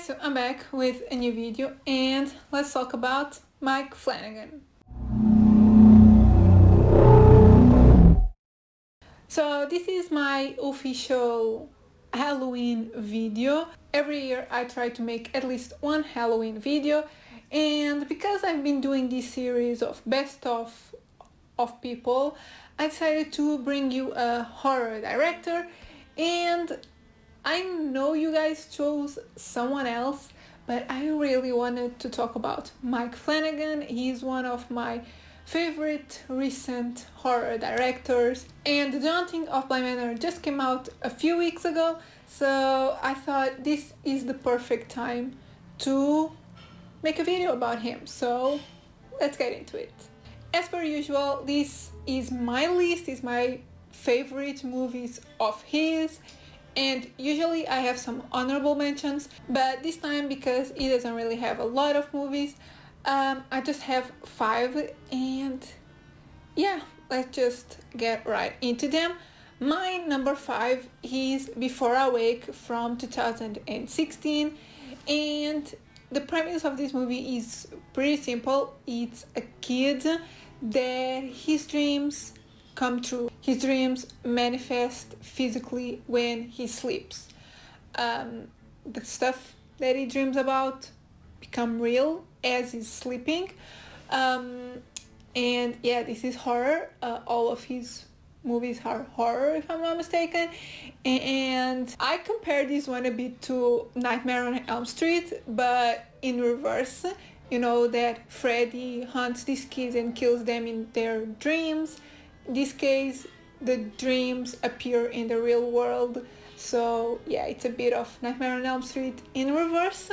So I'm back with a new video and let's talk about Mike Flanagan. So this is my official Halloween video. Every year I try to make at least one Halloween video, and because I've been doing this series of best of people, I decided to bring you a horror director. And I know you guys chose someone else, but I really wanted to talk about Mike Flanagan. He's one of my favorite recent horror directors, and The Haunting of Bly Manor just came out a few weeks ago, so I thought this is the perfect time to make a video about him. So let's get into it. As per usual, this is my list, is my favorite movies of his, and usually I have some honorable mentions, but this time, because he doesn't really have a lot of movies, I just have 5, and yeah, let's just get right into them. My number 5 is Before I Wake from 2016, and the premise of this movie is pretty simple. It's a kid that his dreams come true. His dreams manifest physically when he sleeps. The stuff that he dreams about become real as he's sleeping. And yeah, this is horror. All of his movies are horror, if I'm not mistaken. And I compare this one a bit to Nightmare on Elm Street, but in reverse. You know that Freddy hunts these kids and kills them in their dreams. In this case, the dreams appear in the real world. So yeah, it's a bit of Nightmare on Elm Street in reverse,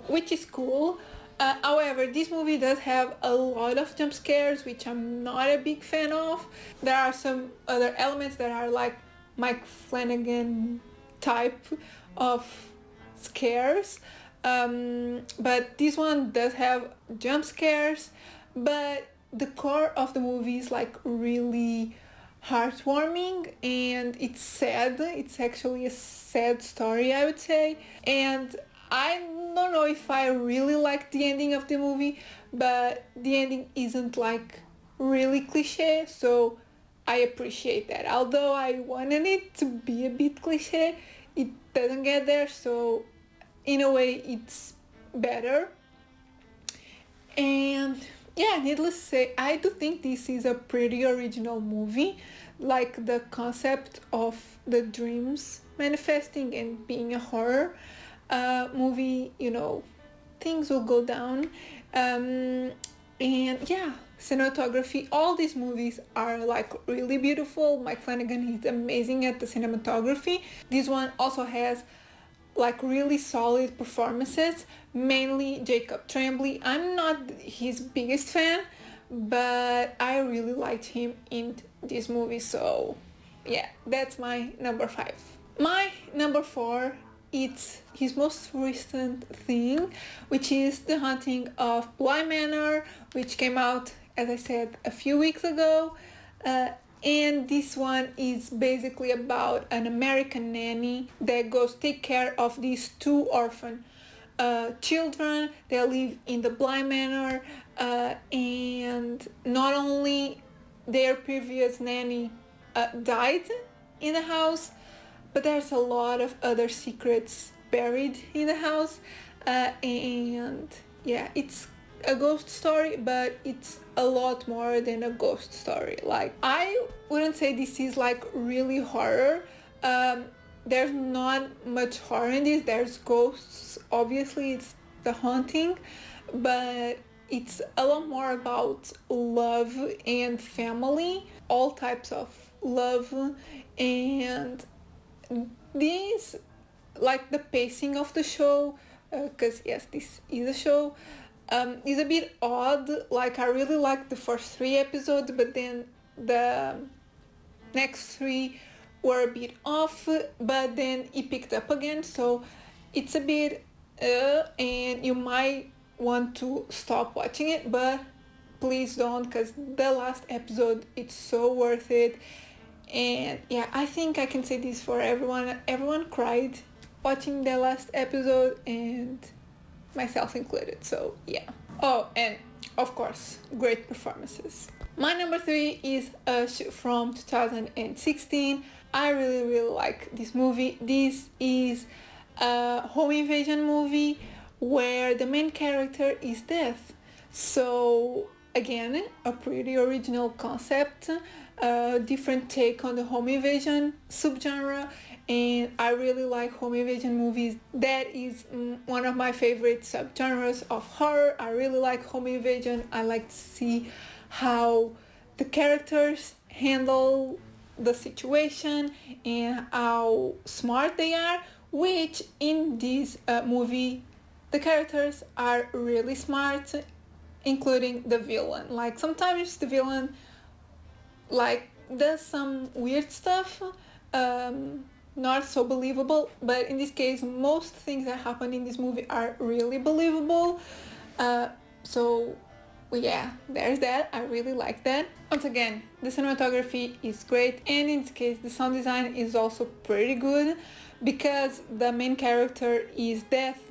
which is cool. However, this movie does have a lot of jump scares, which I'm not a big fan of. There are some other elements that are like Mike Flanagan type of scares. But this one does have jump scares, but the core of the movie is like really heartwarming, and it's sad. It's actually a sad story, I would say. And I don't know if I really like the ending of the movie, but the ending isn't like really cliche, so I appreciate that. Although I wanted it to be a bit cliche, it doesn't get there, so in a way it's better. And yeah, needless to say, I do think this is a pretty original movie. Like the concept of the dreams manifesting and being a horror movie, you know, things will go down. And yeah, cinematography, all these movies are like really beautiful. Mike Flanagan is amazing at the cinematography. This one also has like really solid performances, mainly Jacob Tremblay. I'm not his biggest fan, but I really liked him in this movie, so yeah, that's my number 5. My number 4, it's his most recent thing, which is The Haunting of Bly Manor, which came out, as I said, a few weeks ago. And this one is basically about an American nanny that goes take care of these 2 orphan children that live in the Bly Manor, and not only their previous nanny died in the house, but there's a lot of other secrets buried in the house, and yeah, it's a ghost story, but it's a lot more than a ghost story. Like, I wouldn't say this is like really horror. There's not much horror in this. There's ghosts, obviously, it's The Haunting, but it's a lot more about love and family, all types of love. And these, like the pacing of the show, because yes, this is a show, is a bit odd. Like, I really liked the first 3 episodes, but then the next 3 were a bit off, but then it picked up again, so it's a bit and you might want to stop watching it, but please don't, because the last episode, it's so worth it. And yeah, I think I can say this for everyone cried watching the last episode, and myself included, so yeah. Oh, and of course, great performances. My number 3 is Us from 2016. I really like this movie. This is a home invasion movie where the main character is death. So again, a pretty original concept, a different take on the home invasion subgenre, and I really like home invasion movies. That is one of my favorite subgenres of horror. I really like home invasion. I like to see how the characters handle the situation and how smart they are, which in this movie the characters are really smart, including the villain. Like sometimes the villain like does some weird stuff, not so believable, but in this case most things that happen in this movie are really believable. So yeah, there's that. I really like that. Once again, the cinematography is great, and in this case the sound design is also pretty good, because the main character is death.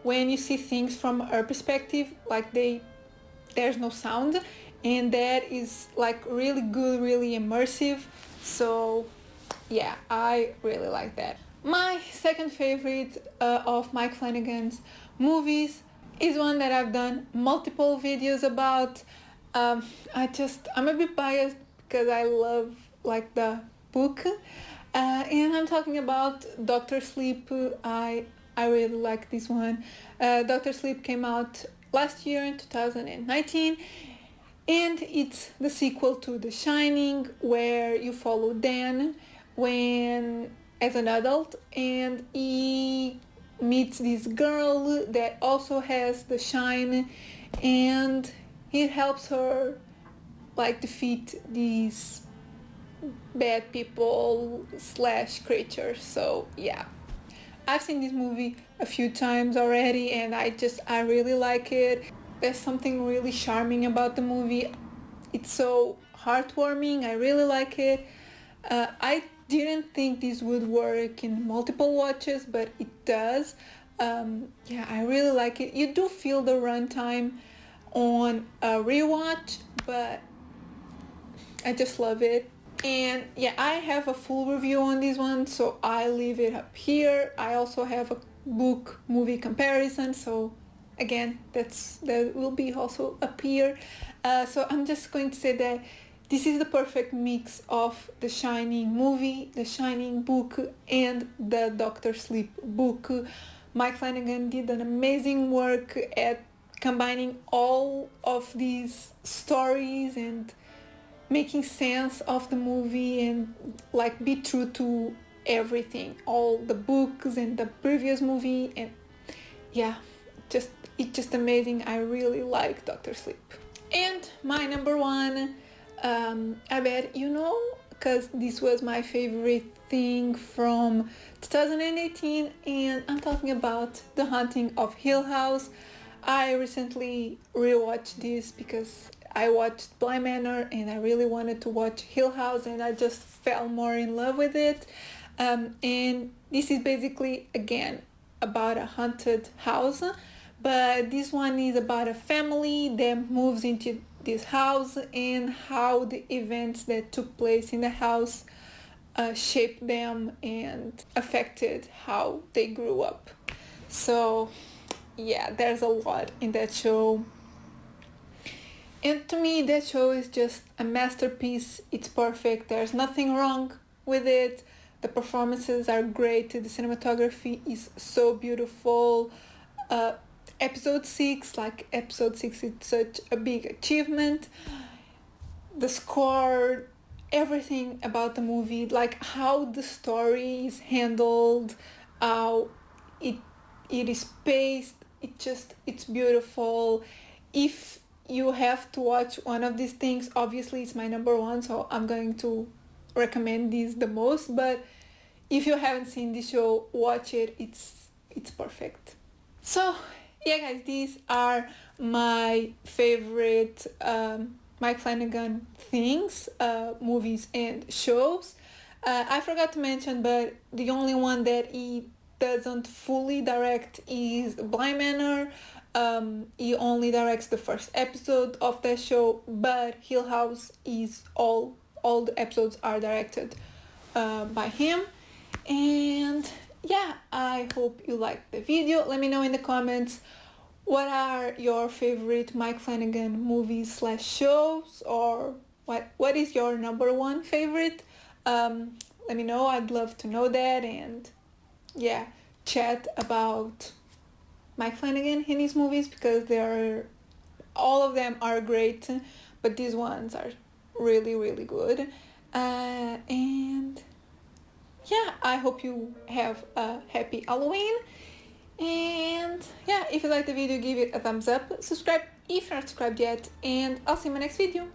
When you see things from her perspective, like there's no sound, and that is like really good, really immersive. So yeah, I really like that. My second favorite of Mike Flanagan's movies is one that I've done multiple videos about. I'm a bit biased because I love like the book, and I'm talking about Doctor Sleep. I really like this one. Doctor Sleep came out last year in 2019, and it's the sequel to The Shining, where you follow Dan when as an adult, and he meets this girl that also has the shine, and he helps her like defeat these bad people slash creatures. So yeah, I've seen this movie a few times already, and I really like it. There's something really charming about the movie. It's so heartwarming. I really like it. I didn't think this would work in multiple watches, but it does. Yeah, I really like it. You do feel the runtime on a rewatch, but I just love it. And yeah, I have a full review on this one, so I leave it up here. I also have a book movie comparison, so again, that will be also up here. So I'm just going to say that this is the perfect mix of the Shining movie, the Shining book, and the Doctor Sleep book. Mike Flanagan did an amazing work at combining all of these stories and making sense of the movie, and like be true to everything, all the books and the previous movie, and yeah, it's just amazing. I really like Doctor Sleep. And my number 1, I bet you know, because this was my favorite thing from 2018, and I'm talking about The Haunting of Hill House. I recently rewatched this because I watched Bly Manor and I really wanted to watch Hill House, and I just fell more in love with it. And this is basically, again, about a haunted house, but this one is about a family that moves into this house and how the events that took place in the house shaped them and affected how they grew up. So yeah, there's a lot in that show. And to me, that show is just a masterpiece. It's perfect. There's nothing wrong with it. The performances are great. The cinematography is so beautiful. Episode 6 is such a big achievement. The score, everything about the movie, like how the story is handled, how it is paced, it's beautiful. If you have to watch one of these things, obviously it's my number 1, so I'm going to recommend this the most, but if you haven't seen the show, watch it. It's perfect. So yeah guys, these are my favorite Mike Flanagan things, movies and shows. I forgot to mention, but the only one that he doesn't fully direct is Blind Manor. He only directs the first episode of that show, but Hill House is all the episodes are directed by him. And yeah, I hope you liked the video. Let me know in the comments what are your favorite Mike Flanagan movies slash shows, or what is your number one favorite. Let me know, I'd love to know that, and yeah, chat about Mike Flanagan and his movies, because all of them are great, but these ones are really, really good. And yeah, I hope you have a happy Halloween. And yeah, if you like the video, give it a thumbs up, subscribe if you're not subscribed yet, and I'll see you in my next video.